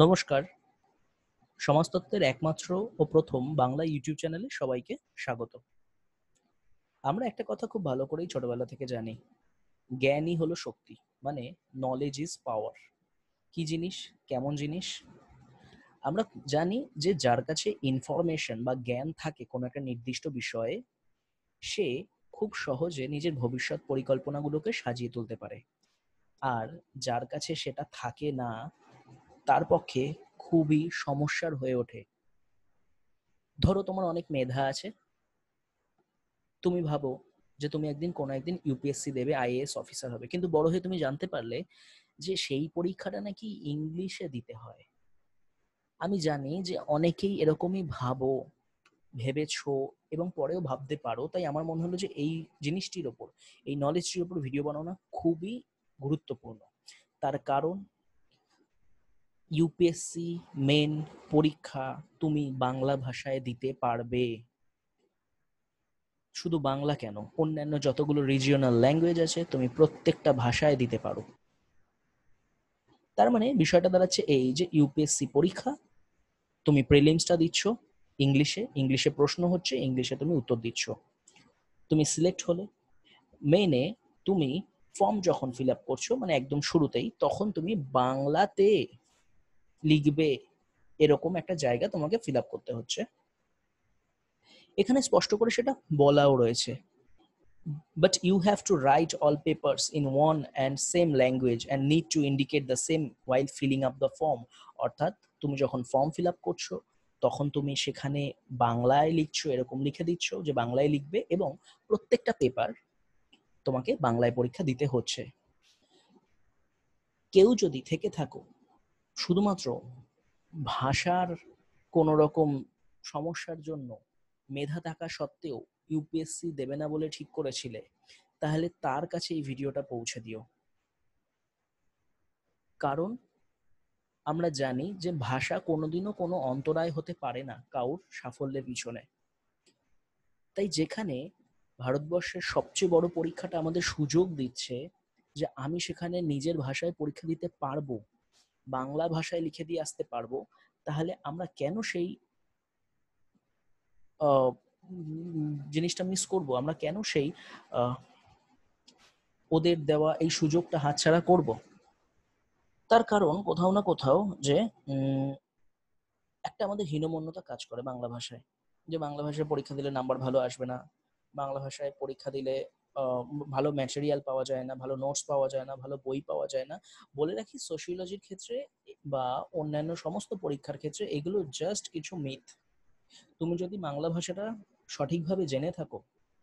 নমস্কার। সমাজতত্ত্বের একমাত্র ও প্রথম বাংলা ইউটিউব চ্যানেলে সবাইকে স্বাগত। আমরা একটা কথা খুব ভালো করেই ছোটবেলা থেকে জানি, জ্ঞানই হলো শক্তি। মানে নলেজ ইজ পাওয়ার। কি জিনিস, কেমন জিনিস? আমরা জানি যে যার কাছে ইনফরমেশন বা জ্ঞান থাকে কোনো একটা নির্দিষ্ট বিষয়ে, সে খুব সহজে নিজের ভবিষ্যৎ পরিকল্পনাগুলোকে সাজিয়ে তুলতে পারে। আর যার কাছে সেটা থাকে না, তার পক্ষে খুবই সমস্যার হয়ে ওঠে। ধরো তোমার অনেক মেধা আছে, তুমি ভাবো যে তুমি একদিন কোনো একদিন ইউপিএসসি দেবে, আইএএস অফিসার হবে, কিন্তু বড় হয়ে তুমি জানতে পারলে যে সেই পরীক্ষাটা নাকি ইংলিশে দিতে হয়। আমি জানি যে অনেকেই এরকমই ভেবেছো এবং পরেও ভাবতে পারো, তাই আমার মনে হলো যে এই জিনিসটির ওপর, এই নলেজটির ওপর ভিডিও বানানো খুবই গুরুত্বপূর্ণ। তার কারণ ইউপিএসসি মেন পরীক্ষা তুমি বাংলা ভাষায় দিতে পারবে। শুধু বাংলা কেন, অন্যান্য যতগুলো রিজিওনাল ল্যাঙ্গুয়েজ আছে তুমি প্রত্যেকটা ভাষায় দিতে পারো। তার মানে বিষয়টা দাঁড়াচ্ছে এই যে ইউপিএসসি পরীক্ষা, তুমি প্রিলিমসটা দিচ্ছ ইংলিশে, ইংলিশে প্রশ্ন হচ্ছে, ইংলিশে তুমি উত্তর দিচ্ছ। তুমি সিলেক্ট হলে মেনে তুমি ফর্ম যখন ফিল আপ করছো, মানে একদম শুরুতেই, তখন তুমি বাংলাতে লিখবে, এরকম একটা জায়গা তোমাকে ফিল আপ করতে হচ্ছে। এখানে স্পষ্ট করে সেটা বলাও রয়েছে, but you have to write all papers in one and same language and need to indicate the same while filling up the form. অর্থাৎ তুমি যখন ফর্ম ফিল আপ করছো তখন তুমি সেখানে বাংলায় লিখছো, এরকম লিখে দিচ্ছ যে বাংলায় লিখবে, এবং প্রত্যেকটা পেপার তোমাকে বাংলায় পরীক্ষা দিতে হচ্ছে। কেউ যদি থেকে থাকো শুধুমাত্র ভাষার কোনো রকম সমস্যার জন্য, মেধা থাকা সত্ত্বেও ইউপিএসসি দেবে না বলে ঠিক করেছিলে, তাহলে তার কাছে এই ভিডিওটা পৌঁছে দিও। কারণ আমরা জানি যে ভাষা কোনোদিনও কোনো অন্তরায় হতে পারে না কারুর সাফল্যের পিছনে। তাই যেখানে ভারতবর্ষের সবচেয়ে বড় পরীক্ষাটা আমাদের সুযোগ দিচ্ছে যে আমি সেখানে নিজের ভাষায় পরীক্ষা দিতে পারবো, বাংলা ভাষায় লিখে দিয়ে আসতে পারবো, তাহলে আমরা কেন সেই জিনিসটা মিস করব? আমরা কেন সেই ওদের দেওয়া এই সুযোগটা হাতছাড়া করব? তার কারণ কোথাও না কোথাও যে একটা আমাদের হীনমন্যতা কাজ করে বাংলা ভাষায়, যে বাংলা ভাষায় পরীক্ষা দিলে নাম্বার ভালো আসবে না, বাংলা ভাষায় পরীক্ষা দিলে ভালো ম্যাটেরিয়াল পাওয়া যায় না, ভালো নোটস পাওয়া যায় না, ভালো বই পাওয়া যায় না। বলে রাখি, সোশিওলজির ক্ষেত্রে বা অন্যান্য সমস্ত পরীক্ষার ক্ষেত্রে এগুলো জাস্ট কিছু মিথ। তুমি যদি বাংলা ভাষাটা সঠিকভাবে জেনে থাকো,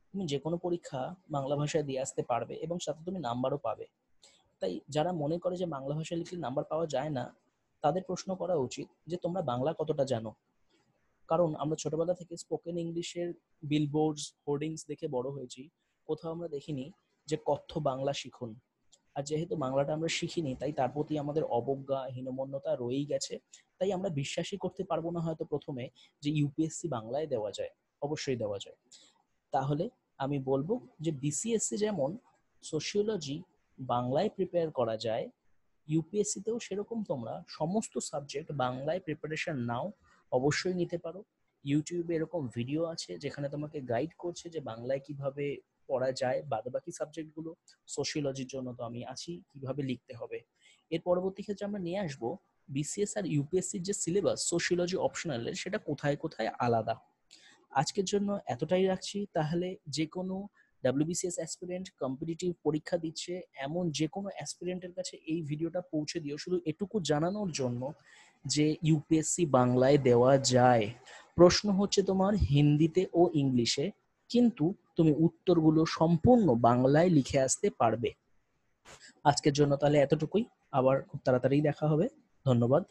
তুমি যে কোনো পরীক্ষা বাংলা ভাষায় দিয়ে আসতে পারবে এবং সাথে তুমি নাম্বারও পাবে। তাই যারা মনে করে যে বাংলা ভাষায় লিখলে নাম্বার পাওয়া যায় না, তাদের প্রশ্ন করা উচিত যে তোমরা বাংলা কতটা জানো। কারণ আমরা ছোটবেলা থেকে স্পোকেন ইংলিশের বিলবোর্ডস, হোর্ডিংস দেখে বড় হয়েছি। কোথাও আমরা দেখিনি যে কথ্য বাংলা শিখুন। আর যেহেতু বাংলাটা আমরা শিখিনি, তাই তার প্রতি আমাদের অবজ্ঞা, হীনমন্যতা রয়েই গেছে। তাই আমরা বিশ্বাসই করতে পারবো না হয়তো প্রথমে যে ইউপিএসসি বাংলায় দেওয়া যায়। অবশ্যই দেওয়া যায়। তাহলে আমি বলবো যে বিসিএসসি যেমন সোশিওলজি বাংলায় প্রিপেয়ার করা যায়, ইউপিএসসিতেও সেরকম তোমরা সমস্ত সাবজেক্ট বাংলায় প্রিপারেশন নাও, অবশ্যই নিতে পারো। ইউটিউবে এরকম ভিডিও আছে যেখানে তোমাকে গাইড করছে যে বাংলায় কিভাবে পড়া যায় বাদবাকি সাবজেক্টগুলো। সোশিওলজির জন্য তো আমি আছি, কিভাবে লিখতে হবে। এর পরবর্তী ক্ষেত্রে আমরা নিয়ে আসবো বিসিএস আর ইউপিএসসির যে সিলেবাস সোশিওলজি অপশনালের, সেটা কোথায় কোথায় আলাদা। আজকের জন্য এতটাই রাখছি। তাহলে যে কোনো ডাব্লিউবিসিএস অ্যাসপিরেন্ট, কম্পিটিটিভ পরীক্ষা দিচ্ছে এমন যে কোনো অ্যাসপিরেন্টের কাছে এই ভিডিওটা পৌঁছে দিও, শুধু এটুকু জানানোর জন্য যে ইউপিএসসি বাংলায় দেওয়া যায়। প্রশ্ন হচ্ছে তোমার হিন্দিতে ও ইংলিশে, কিন্তু তুমি উত্তরগুলো সম্পূর্ণ বাংলায় লিখে আসতে পারবে। আজকের জন্য তাহলে এতটুকুই। আবার খুব তাড়াতাড়ি দেখা হবে। ধন্যবাদ।